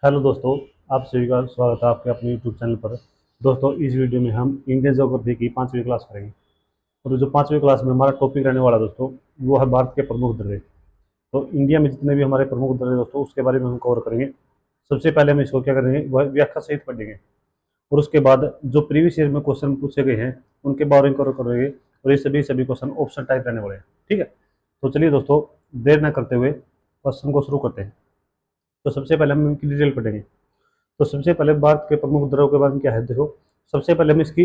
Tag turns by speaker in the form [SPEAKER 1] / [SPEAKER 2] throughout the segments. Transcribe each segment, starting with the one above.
[SPEAKER 1] Hello दोस्तों, आप सभी का स्वागत है आपके अपने यूट्यूब चैनल पर। दोस्तों, इस वीडियो में हम इंडियन ज्योग्राफी की 5वीं क्लास करेंगे। और जो 5वीं क्लास में हमारा टॉपिक रहने वाला दोस्तों, वो है भारत के प्रमुख दर्रे। तो इंडिया में जितने भी हमारे प्रमुख दर्रे दोस्तों, उसके बारे में हम कवर करेंगे। सबसे पहले हम इसको क्या करेंगे, वह व्याख्या सहित पढ़ेंगे। और उसके बाद जो प्रीवियस ईयर में क्वेश्चन पूछे गए हैं उनके बारे में कवर करेंगे। और ये सभी क्वेश्चन ऑप्शन टाइप रहने वाले हैं। ठीक है, तो चलिए दोस्तों, देर न करते हुए क्वेश्चन को शुरू करते हैं। तो सबसे पहले हम इनकी डिटेल पढ़ेंगे। तो सबसे पहले भारत के प्रमुख दर्रों के बारे में क्या है, देखो। सबसे पहले हम इसकी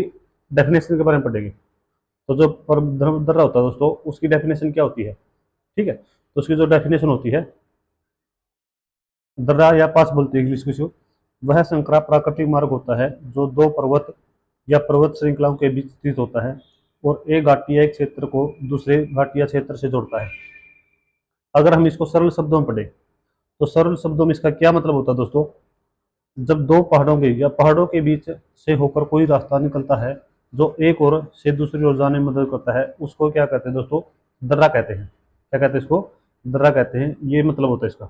[SPEAKER 1] डेफिनेशन के बारे में पढ़ेंगे। तो जो दर्रा होता है दोस्तों, उसकी डेफिनेशन क्या होती है। ठीक है, तो उसकी जो डेफिनेशन होती है, दर्रा या पास बोलते हैं इंग्लिश को, वह संकरा प्राकृतिक मार्ग होता है जो दो पर्वत या पर्वत श्रृंखलाओं के बीच स्थित होता है और एक घाटी या एक क्षेत्र को दूसरे घाटी या क्षेत्र से जोड़ता है। अगर हम इसको सरल शब्दों में पढ़े, तो सरल शब्दों में इसका क्या मतलब होता है दोस्तों। जब दो पहाड़ों के या पहाड़ों के बीच से होकर कोई रास्ता निकलता है जो एक ओर से दूसरी ओर जाने में मदद करता है, उसको क्या कहते हैं दोस्तों, दर्रा कहते हैं। क्या कहते हैं इसको, दर्रा कहते हैं। ये मतलब होता है इसका।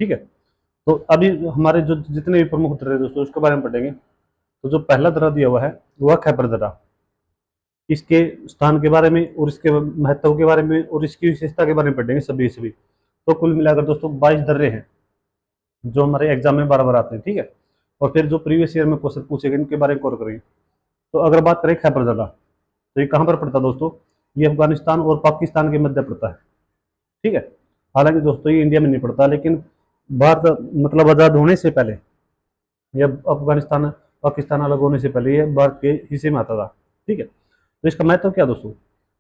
[SPEAKER 1] ठीक है, तो अभी हमारे जो जितने भी प्रमुख दर्रे हैं दोस्तों, उसके बारे में पढ़ेंगे। तो जो पहला दर्रा दिया हुआ है वह खैबर दर्रा। इसके स्थान के बारे में और इसके महत्व के बारे में और इसकी विशेषता के बारे में पढ़ेंगे सभी। तो कुल मिलाकर दोस्तों 22 दर्रे हैं जो हमारे एग्जाम में बार बार आते हैं। ठीक है, और फिर जो प्रीवियस ईयर में क्वेश्चन पूछे गए इनके बारे में कवर करेंगे। तो अगर बात करें खैबर दर्रा, तो ये कहाँ पर पड़ता है दोस्तों, ये अफगानिस्तान और पाकिस्तान के मध्य पड़ता है। ठीक है, हालांकि दोस्तों ये इंडिया में नहीं पड़ता, लेकिन भारत मतलब आज़ाद होने से पहले, या अफगानिस्तान पाकिस्तान अलग होने से पहले, ये भारत के हिस्से में आता था। ठीक है, तो इसका महत्व क्या दोस्तों,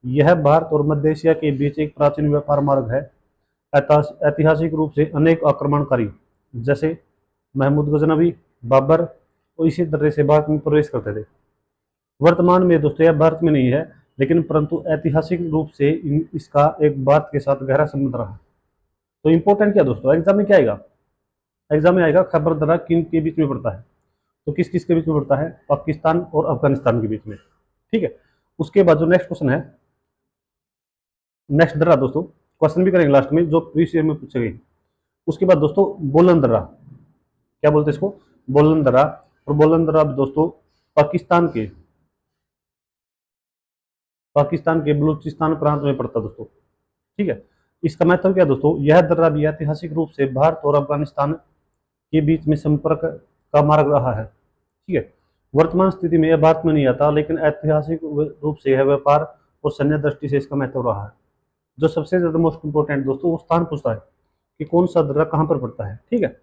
[SPEAKER 1] यह भारत और मध्य एशिया के बीच एक प्राचीन व्यापार मार्ग है। ऐतिहासिक रूप से अनेक आक्रमणकारी जैसे महमूद गजनवी, बाबर और इसी तरह से भारत में प्रवेश करते थे। वर्तमान में दोस्तों यह भारत में नहीं है, लेकिन परंतु ऐतिहासिक रूप से इसका एक भारत के साथ गहरा संबंध रहा। तो इंपॉर्टेंट क्या दोस्तों, एग्जाम में क्या आएगा, एग्जाम में आएगा खैबर दर्रा किन के बीच में पड़ता है। तो किस किस के बीच में पड़ता है, पाकिस्तान और अफगानिस्तान के बीच में। ठीक है, उसके बाद जो नेक्स्ट क्वेश्चन है, नेक्स्ट दर्रा दोस्तों, क्वेश्चन भी करेंगे लास्ट में जो प्रीवियस ईयर में पूछे गए। उसके बाद दोस्तों बोलन दर्रा, क्या बोलते हैं इसको, बोलन दर्रा। और बोलन दर्रा दोस्तों पाकिस्तान के बलूचिस्तान प्रांत में पड़ता है दोस्तों। ठीक है, इसका महत्व क्या दोस्तों, यह दर्रा भी ऐतिहासिक रूप से भारत और अफगानिस्तान के बीच में संपर्क का मार्ग रहा है। ठीक है, वर्तमान स्थिति में यह भारत में नहीं आता, लेकिन ऐतिहासिक रूप से यह व्यापार और सैन्य दृष्टि से इसका महत्व रहा है। जो सबसे ज्यादा मोस्ट इंपोर्टेंट दोस्तों, वो स्थान पूछता है कि कौन सा दर्रा कहाँ पर पड़ता है। ठीक है,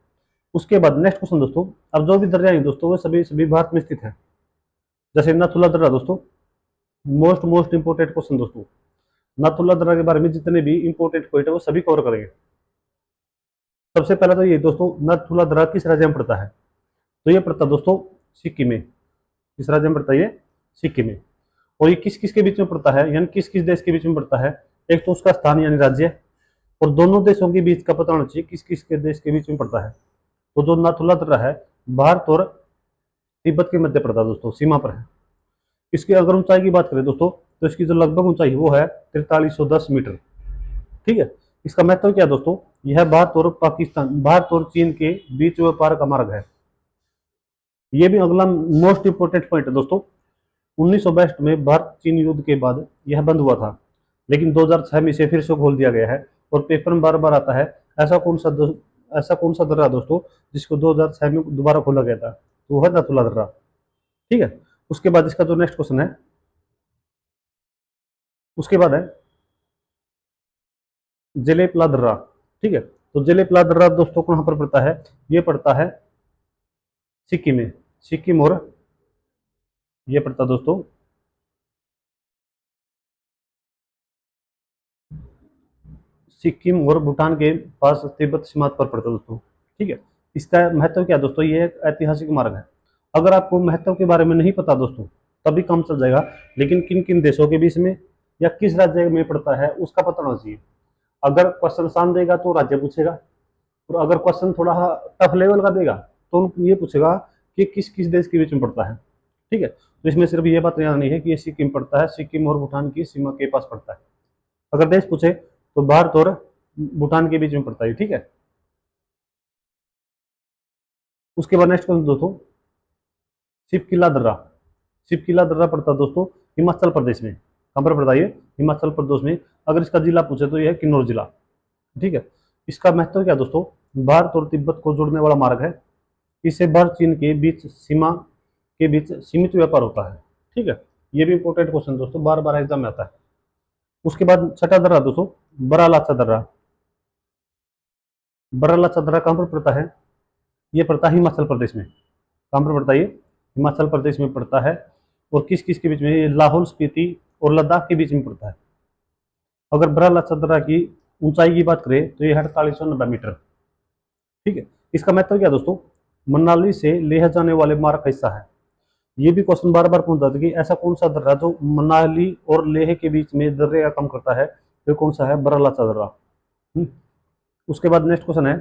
[SPEAKER 1] उसके बाद नेक्स्ट क्वेश्चन दोस्तों, अब जो भी दर्रे हैं दोस्तों, वो सभी सभी भारत में स्थित है। जैसे नाथुला दर्रा दोस्तों, मोस्ट मोस्ट इंपोर्टेंट क्वेश्चन दोस्तों। नाथुला दर्रा के बारे में जितने भी इंपोर्टेंट पॉइंट है वो सभी कवर करेंगे। सबसे पहले तो ये दोस्तों, नाथुला दर्रा किस राज्य में पड़ता है। तो ये पड़ता है दोस्तों सिक्किम में। किस राज्य में पड़ता है ये, सिक्किम में। और ये किस किस के बीच में पड़ता है, यानी किस किस देश के बीच में पड़ता है। एक तो उसका स्थान यानी राज्य, और दोनों देशों के बीच का पता होना चाहिए किस किस के देश के बीच में पड़ता है। तो जो नाथुला दर्रा है, भारत और तिब्बत के मध्य पड़ता है दोस्तों, सीमा पर है। इसकी अगर ऊंचाई की बात करें दोस्तों, तो इसकी जो लगभग ऊंचाई वो है 4310 मीटर। ठीक है, इसका महत्व क्या है दोस्तों, यह भारत और चीन के बीच व्यापार का मार्ग है। ये भी अगला मोस्ट इंपोर्टेंट पॉइंट है दोस्तों। 1962 में भारत चीन युद्ध के बाद यह बंद हुआ था, लेकिन 2006 में इसे फिर से खोल दिया गया है। और पेपर में बार बार आता है, ऐसा कौन सा ऐसा कौन सा दर्रा दोस्तों जिसको 2006 में दोबारा खोला गया था, तो वो है नाथुला दर्रा। ठीक है, उसके बाद इसका जो नेक्स्ट क्वेश्चन है, उसके बाद है जेलेपला दर्रा। ठीक है, तो जेलेपला दर्रा दोस्तों कहाँ पर पड़ता है, ये पड़ता है सिक्किम में। सिक्किम और ये पड़ता दोस्तों सिक्किम और भूटान के पास तिब्बत सीमा पर पड़ता है दोस्तों। ठीक है, इसका महत्व क्या है दोस्तों, ये एक ऐतिहासिक मार्ग है। अगर आपको महत्व के बारे में नहीं पता दोस्तों, तभी काम चल जाएगा, लेकिन किन किन देशों के बीच में या किस राज्य में पड़ता है उसका पता होना चाहिए। अगर क्वेश्चन आसान देगा तो राज्य पूछेगा, और अगर क्वेश्चन थोड़ा टफ लेवल का देगा तो ये पूछेगा कि किस किस देश के बीच में पड़ता है। ठीक है, तो इसमें सिर्फ ये बात याद नहीं है कि ये सिक्किम पड़ता है, सिक्किम और भूटान की सीमा के पास पड़ता है। अगर देश पूछे तो भारत और भूटान के बीच में पड़ता है। ठीक है, उसके बाद नेक्स्ट क्वेश्चन दोस्तों, शिपकिला दर्रा। शिपकिला दर्रा पड़ता है दोस्तों हिमाचल प्रदेश में। कहाँ पर पड़ता है ये? हिमाचल प्रदेश में। अगर इसका जिला पूछे तो यह है किन्नौर जिला। ठीक है। इसका महत्व क्या है दोस्तों? भारत और तिब्बत को जोड़ने वाला मार्ग है। इससे भारत चीन के बीच सीमा के बीच सीमित व्यापार होता है। ठीक है। ये भी इंपॉर्टेंट क्वेश्चन दोस्तों, बार बार एग्जाम में आता है। उसके बाद छठा दर्रा दोस्तों, बरालाचा दर्रा। बरालाचा दर्रा कहाँ पर पड़ता है? ये पड़ता है हिमाचल प्रदेश में। कहाँ पर पड़ता है ये? हिमाचल प्रदेश में पड़ता है। और किस किस के बीच में? ये लाहौल स्पीति और लद्दाख के बीच में पड़ता है। अगर बरालाचा दर्रा की ऊंचाई की बात करें तो ये 4890 मीटर। ठीक है। इसका महत्व क्या है दोस्तों? मनाली से लेह जाने वाले मार्ग का हिस्सा है। ये भी क्वेश्चन बार बार पूछता था कि ऐसा कौन सा दर्रा जो मनाली और लेह के बीच में दर्रे का काम करता है, तो कौन सा है? बरालाचा दर्रा। उसके बाद नेक्स्ट क्वेश्चन है,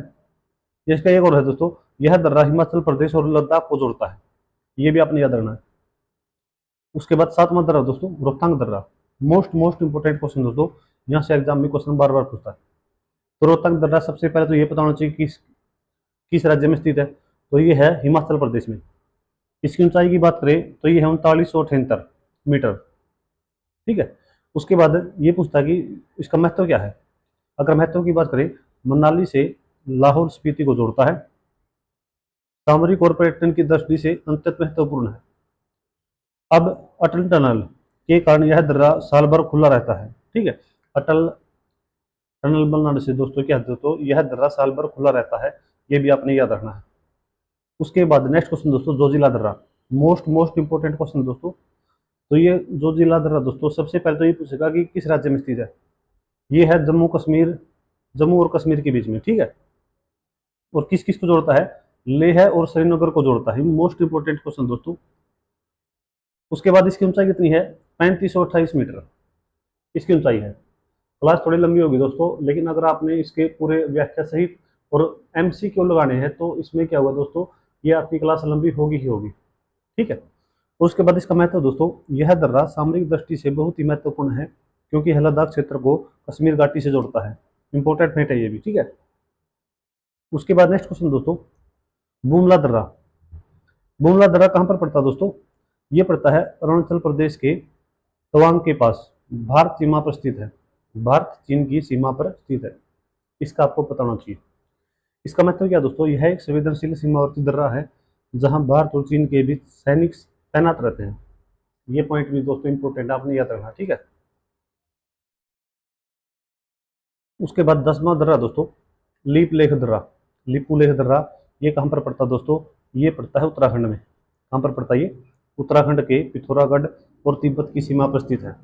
[SPEAKER 1] इसका एक और है दोस्तों, यह दर्रा हिमाचल प्रदेश और लद्दाख को जोड़ता है। ये भी आपने याद रखना है। उसके बाद सातवां दर्रा दोस्तों, रोहतांग दर्रा। मोस्ट मोस्ट इंपोर्टेंट क्वेश्चन दोस्तों, यहाँ से एग्जाम में क्वेश्चन बार बार पूछता है। तो रोहतांग दर्रा सबसे पहले तो ये पता होना चाहिए कि किस राज्य में स्थित है, तो ये है हिमाचल प्रदेश में। इसकी ऊंचाई की बात करें तो ये है 3978 मीटर। ठीक है। उसके बाद ये पूछता है कि इसका महत्व क्या है। अगर महत्व की बात करें, मनाली से लाहौल स्पीति को जोड़ता है। सामरिक और पर्यटन की दृष्टि से अत्यंत महत्वपूर्ण है। अब अटल टनल के कारण यह दर्रा साल भर खुला रहता है। ठीक है। अटल टनल बनाने से दोस्तों क्या है, दोस्तों यह दर्रा साल भर खुला रहता है। ये भी आपने याद रखना है। उसके बाद नेक्स्ट क्वेश्चन दोस्तों, जोजिला दर्रा। मोस्ट मोस्ट इंपोर्टेंट क्वेश्चन दोस्तों। तो ये जोजिला दर्रा दोस्तों सबसे पहले तो ये पूछेगा कि किस राज्य में स्थित है। ये है जम्मू कश्मीर, जम्मू और कश्मीर के बीच में। ठीक है। और किस किस को जोड़ता है? लेह और श्रीनगर को जोड़ता है। मोस्ट इंपोर्टेंट क्वेश्चन दोस्तों। उसके बाद इसकी ऊंचाई कितनी है? 3528 मीटर इसकी ऊंचाई है। क्लास थोड़ी लंबी होगी दोस्तों, लेकिन अगर आपने इसके पूरे व्याख्या सहित और MCQ लगाने हैं तो इसमें क्या हुआ दोस्तों, ये आपकी क्लास लंबी होगी ही होगी। ठीक है। उसके बाद इसका महत्व दोस्तों, यह दर्रा सामरिक दृष्टि से बहुत ही महत्वपूर्ण है क्योंकि यह लद्दाख क्षेत्र को कश्मीर घाटी से जोड़ता है। इंपॉर्टेंट फैक्ट है ये भी। ठीक है। उसके बाद नेक्स्ट क्वेश्चन दोस्तों, बुमला दर्रा। बुमला दर्रा कहाँ पर पड़ता है दोस्तों? ये पड़ता है अरुणाचल प्रदेश के तवांग के पास, भारत सीमा पर स्थित है। भारत चीन की सीमा पर स्थित है। इसका आपको पता होना चाहिए। इसका मतलब क्या दोस्तों, यह एक संवेदनशील सीमावर्ती दर्रा है जहां भारत और चीन के बीच सैनिक तैनात रहते हैं। ये पॉइंट भी दोस्तों इंपॉर्टेंट आपने याद रखना। ठीक है। उसके बाद 10वां दर्रा दोस्तों, लीप लेख दर्रा। लिपू लेख दर्रा ये कहाँ पर पड़ता है दोस्तों? ये पड़ता है उत्तराखंड में। कहाँ पर पड़ता है ये? उत्तराखंड के पिथौरागढ़ और तिब्बत की सीमा पर स्थित है।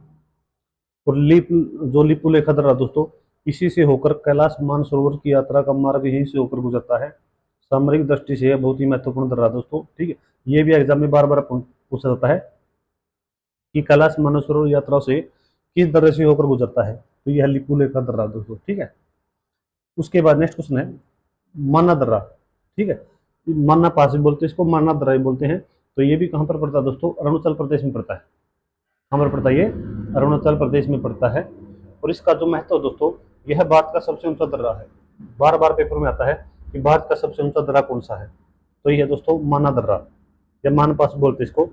[SPEAKER 1] और लिपू लेख दर्रा दोस्तों, इसी से होकर कैलाश मानसरोवर की यात्रा का मार्ग यहीं से होकर गुजरता है। सामरिक दृष्टि से बहुत ही महत्वपूर्ण दर्रा दोस्तों। ठीक है। ये भी एग्जाम में बार बार पूछा जाता है कि कैलाश मानसरोवर यात्रा से किस दर्रे से होकर गुजरता है, तो यह लिपू लेख दर्रा दोस्तों। ठीक है। उसके बाद नेक्स्ट क्वेश्चन है माना दर्रा। ठीक है। माना पास भी बोलते हैं इसको, माना दर्रा भी बोलते हैं। तो ये भी कहाँ पर पड़ता है दोस्तों? अरुणाचल प्रदेश में पड़ता है। कहाँ पर पड़ता है ये? अरुणाचल प्रदेश में पड़ता है। और इसका जो महत्व दोस्तों, यह भारत का सबसे ऊंचा दर्रा है। बार बार पेपर में आता है कि भारत का सबसे ऊंचा दर्रा कौन सा है, तो यह दोस्तों माना दर्रा या मान पास बोलते हैं इसको,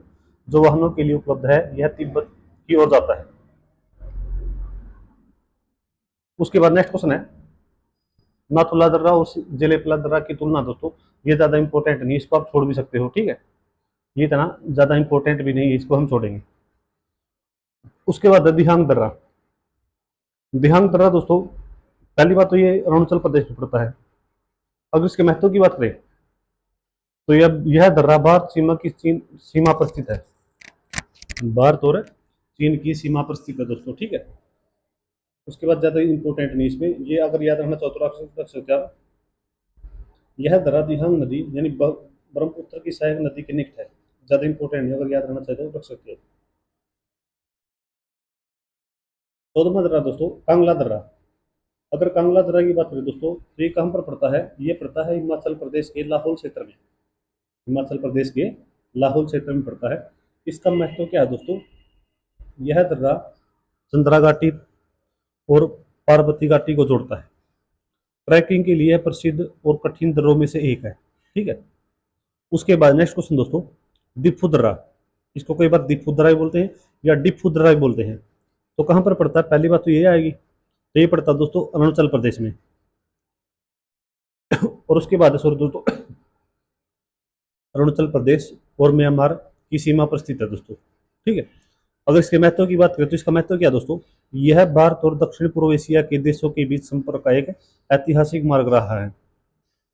[SPEAKER 1] जो वाहनों के लिए उपलब्ध है। यह तिब्बत की ओर जाता है। उसके बाद नेक्स्ट क्वेश्चन है नाथुला दर्रा और जेलेपला दर्रा की तुलना दोस्तों। ये ज्यादा इंपॉर्टेंट नहीं, इसको आप छोड़ भी सकते हो। ठीक है। ये इतना ज्यादा इंपॉर्टेंट भी नहीं है, इसको हम छोड़ेंगे। उसके बाद दिहांग दर्रा। दिहांग दर्रा दोस्तों, पहली बात तो ये अरुणाचल प्रदेश में पड़ता है। अगर इसके महत्व की बात करें तो यह दर्रा भारत सीमा की चीन सीमा पर स्थित है। भारत और चीन की सीमा पर स्थित है दोस्तों। ठीक है। उसके बाद ज्यादा इंपॉर्टेंट नहीं इसमें, ये अगर याद रखना चाहो तो रख सकते हैं आप। यह दर्रा दिहांग नदी यानी ब्रह्मपुत्र की सहायक नदी के निकट है। ज्यादा इंपॉर्टेंट नहीं, अगर याद रखना चाहते हो रख सकते हो। 14वां दर्रा दोस्तों, कांगला दर्रा। अगर कांगला दर्रा की बात करें दोस्तों तो ये कहाँ पर पड़ता है? ये पड़ता है हिमाचल प्रदेश के लाहौल क्षेत्र में। हिमाचल प्रदेश के लाहौल क्षेत्र में पड़ता है। इसका महत्व क्या है दोस्तों? यह दर्रा चंद्रा घाटी और पार्वती घाटी को जोड़ता है। ट्रैकिंग के लिए प्रसिद्ध और कठिन दर्रों में से एक है। ठीक है। उसके बाद नेक्स्ट क्वेश्चन दोस्तों, दिफुदर्रा, इसको कई बार दिफुदर्रा भी बोलते हैं या डिफुदर्रा भी बोलते हैं। तो कहाँ पर पड़ता है, पहली बात तो ये आएगी, तो ये पड़ता है दोस्तों अरुणाचल प्रदेश में। और उसके बाद सॉरी दोस्तों, अरुणाचल प्रदेश और म्यांमार की सीमा पर स्थित है दोस्तों। ठीक है, अगर इसके महत्व की बात करें तो इसका महत्व क्या है दोस्तों, यह भारत और दक्षिण पूर्व एशिया के देशों के बीच संपर्क का एक ऐतिहासिक मार्ग रहा है।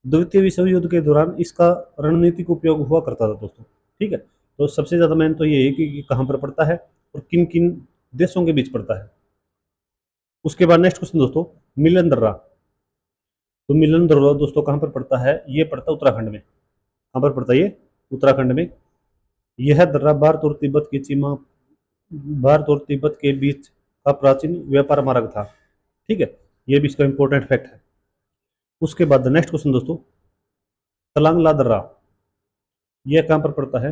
[SPEAKER 1] द्वितीय विश्व युद्ध के दौरान इसका रणनीतिक उपयोग हुआ करता था दोस्तों। ठीक है, तो सबसे ज्यादा मेन तो ये है कि कहाँ पर पड़ता है और किन किन देशों के बीच पड़ता है। उसके बाद नेक्स्ट क्वेश्चन दोस्तों, मिलन दर्रा। तो मिलन दर्रा दोस्तों कहाँ पर पड़ता है, ये पड़ता है उत्तराखंड में। कहाँ पर पड़ता है ये, उत्तराखंड में। यह दर्रा भारत और तिब्बत के बीच का प्राचीन व्यापार मार्ग था। ठीक है, ये भी इसका इंपॉर्टेंट फैक्ट है। उसके बाद नेक्स्ट क्वेश्चन दोस्तों, तलांगला दर्रा, यह कहाँ पर पड़ता है,